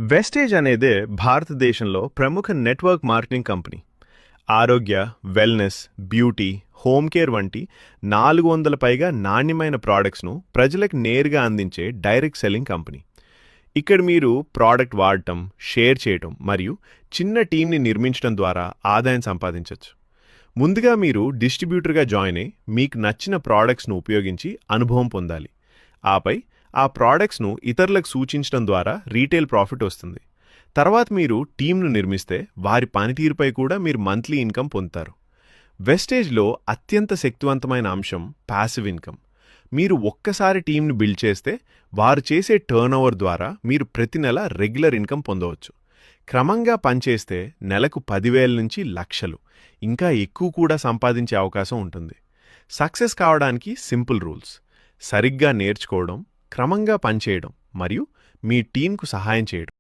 Wastage అనేదే భారతదేశంలో ప్రముఖ నెట్వర్క్ మార్కెటింగ్ కంపెనీ. ఆరోగ్య, వెల్నెస్, బ్యూటీ, హోమ్ కేర్ వంటి 400 పైగా నాణ్యమైన ప్రోడక్ట్స్ను ప్రజలకు నేరుగా అందించే డైరెక్ట్ సెల్లింగ్ కంపెనీ. ఇక్కడ మీరు ప్రోడక్ట్ వాడటం, షేర్ చేయటం మరియు చిన్న టీంని నిర్మించడం ద్వారా ఆదాయం సంపాదించవచ్చు. ముందుగా మీరు డిస్ట్రిబ్యూటర్గా జాయిన్ అయి మీకు నచ్చిన ప్రోడక్ట్స్ను ఉపయోగించి అనుభవం పొందాలి. ఆపై ఆ ప్రోడక్ట్స్ను ఇతరులకు సూచించడం ద్వారా రీటైల్ ప్రాఫిట్ వస్తుంది. తర్వాత మీరు టీంను నిర్మిస్తే వారి పనితీరుపై కూడా మీరు మంత్లీ ఇన్కమ్ పొందుతారు. వెస్టేజ్లో అత్యంత శక్తివంతమైన అంశం ప్యాసివ్ ఇన్కమ్. మీరు ఒక్కసారి టీంను బిల్డ్ చేస్తే వారు చేసే టర్నోవర్ ద్వారా మీరు ప్రతి నెల రెగ్యులర్ ఇన్కమ్ పొందవచ్చు. క్రమంగా పనిచేస్తే నెలకు 10,000 నుంచి లక్షలు, ఇంకా ఎక్కువ కూడా సంపాదించే అవకాశం ఉంటుంది. సక్సెస్ కావడానికి సింపుల్ రూల్స్: సరిగ్గా నేర్చుకోవడం, క్రమంగా పనిచేయడం మరియు మీ టీంకు సహాయం చేయడం.